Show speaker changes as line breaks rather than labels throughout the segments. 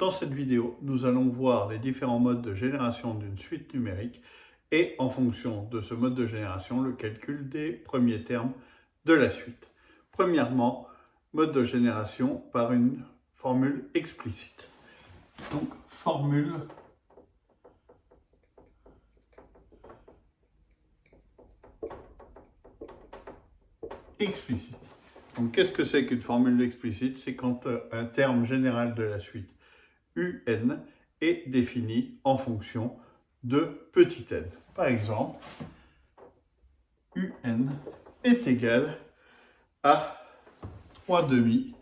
Dans cette vidéo, nous allons voir les différents modes de génération d'une suite numérique et en fonction de ce mode de génération, le calcul des premiers termes de la suite. Premièrement, mode de génération par une formule explicite. Donc, formule explicite. Donc, qu'est-ce que c'est qu'une formule explicite? C'est quand un terme général de la suite UN est défini en fonction de petit n. Par exemple, UN est égal à 3 demi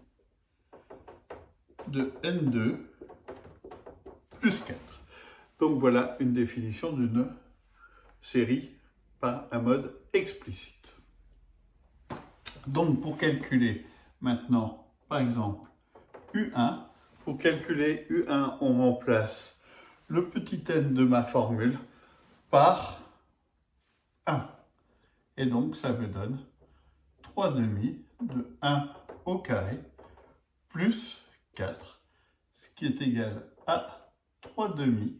de N2 plus 4. Donc voilà une définition d'une série par un mode explicite. Donc pour calculer maintenant, par exemple, U1, pour calculer U1, on remplace le petit n de ma formule par 1. Et donc ça me donne 3 demi de 1 au carré plus 4, ce qui est égal à 3 demi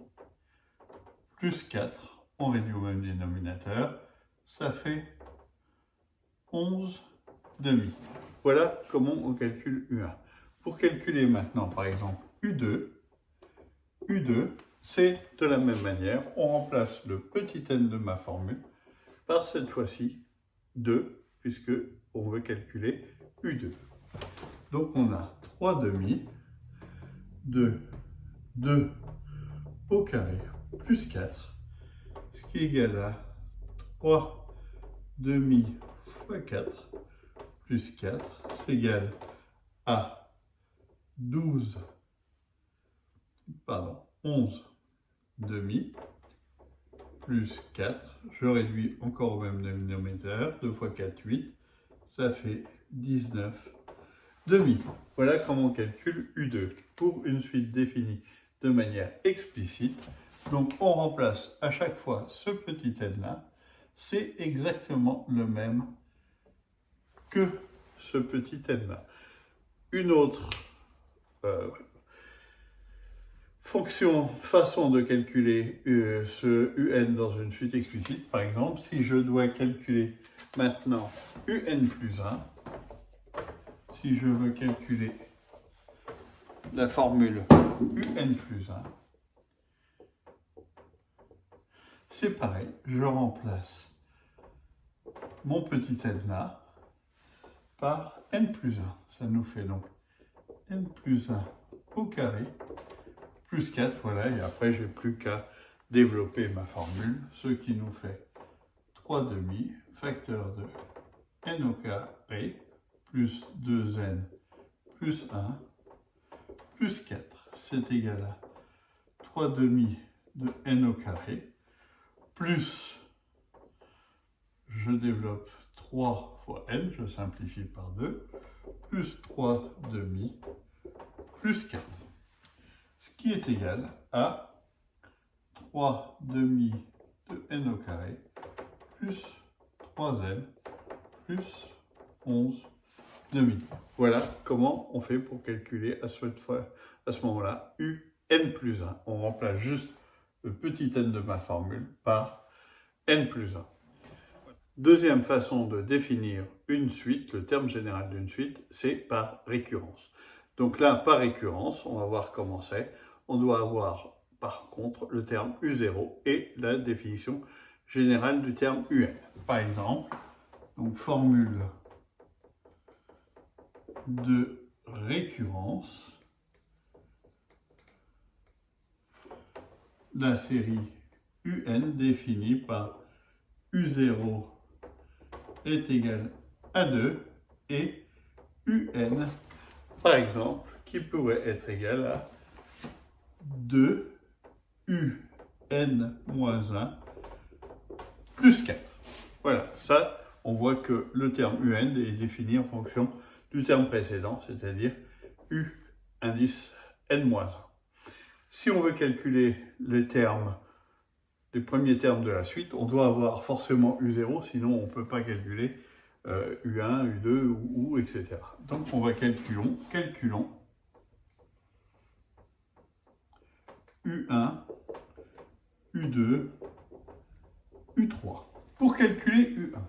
plus 4, on réduit au même dénominateur, ça fait 11 demi. Voilà comment on calcule U1. Pour calculer maintenant, par exemple, U2, c'est de la même manière, on remplace le petit n de ma formule par cette fois-ci 2, puisque on veut calculer U2. Donc on a 3 demi de 2 au carré plus 4, ce qui est égal à 3 demi fois 4 plus 4, c'est égal à 11 demi plus 4, je réduis encore au même dénominateur, 2 fois 4, 8, ça fait 19 demi. Voilà comment on calcule U2 pour une suite définie de manière explicite. Donc on remplace à chaque fois ce petit n là, c'est exactement le même que ce petit n là. Une autre façon de calculer ce UN dans une suite explicite, par exemple, si je dois calculer maintenant UN plus 1, si je veux calculer la formule UN plus 1, c'est pareil, je remplace mon petit n là par n plus 1. Ça nous fait donc n plus 1 au carré plus 4, voilà, et après j'ai plus qu'à développer ma formule, ce qui nous fait 3 demi facteur de n au carré plus 2n plus 1 plus 4, c'est égal à 3 demi de n au carré plus, je développe 3 fois n, je simplifie par 2, plus 3 demi plus 4. Ce qui est égal à 3 demi de n au carré plus 3n plus 11 demi. Voilà comment on fait pour calculer à ce moment-là UN plus 1. On remplace juste le petit n de ma formule par n plus 1. Deuxième façon de définir une suite, le terme général d'une suite, c'est par récurrence. Donc là, par récurrence, on va voir comment c'est. On doit avoir par contre le terme U0 et la définition générale du terme UN. Par exemple, donc formule de récurrence, la série UN définie par U0 est égal à 2 et UN, par exemple, qui pourrait être égal à 2 UN-1 plus 4. Voilà, ça, on voit que le terme UN est défini en fonction du terme précédent, c'est-à-dire U indice N-1. Si on veut calculer les premiers termes de la suite, on doit avoir forcément U0, sinon on ne peut pas calculer U1, U2 ou etc. Donc on va calculons U1, U2, U3. Pour calculer U1.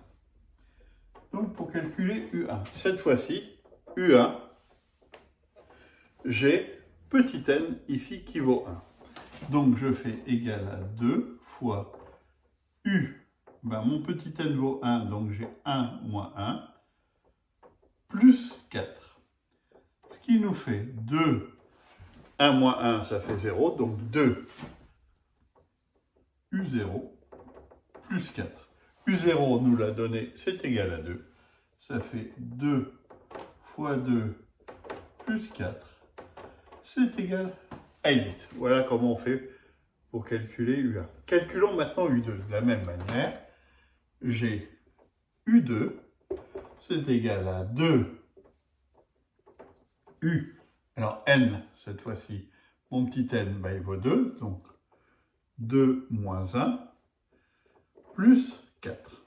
Donc pour calculer U1, cette fois-ci, U1, j'ai petit n ici qui vaut 1. Donc je fais égal à 2 fois U. Ben, mon petit n vaut 1, donc j'ai 1 moins 1, plus 4. Ce qui nous fait 2, 1 moins 1, ça fait 0, donc 2 U0 plus 4. U0 nous l'a donné, c'est égal à 2. Ça fait 2 fois 2 plus 4. C'est égal à 8. Voilà comment on fait pour calculer U1. Calculons maintenant U2. De la même manière, j'ai U2, c'est égal à 2 U. Alors n, cette fois-ci, mon petit n, ben, il vaut 2, donc 2 moins 1, plus 4.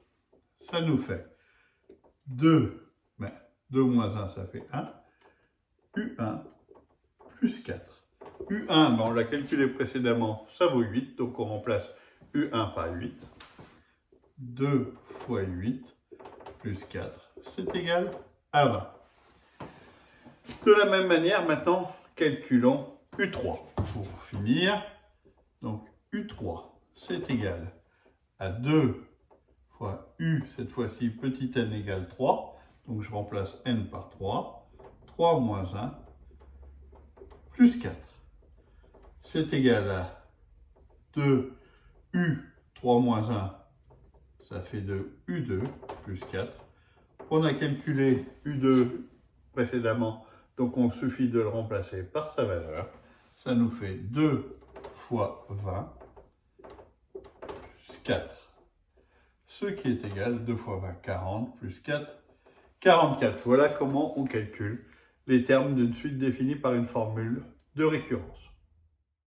Ça nous fait 2, ben, 2 moins 1, ça fait 1, U1 plus 4. U1, ben, on l'a calculé précédemment, ça vaut 8, donc on remplace U1 par 8. 2 fois 8 plus 4, c'est égal à 20. De la même manière, maintenant, calculons U3. Pour finir, donc U3, c'est égal à 2 fois U, cette fois-ci, petit n égale 3. Donc je remplace n par 3. 3 moins 1, plus 4. C'est égal à 2 U, 3 moins 1, ça fait 2 U2 plus 4. On a calculé U2 précédemment, donc on suffit de le remplacer par sa valeur. Ça nous fait 2 fois 20 plus 4. Ce qui est égal, 2 fois 20, 40, plus 4, 44. Voilà comment on calcule les termes d'une suite définie par une formule de récurrence.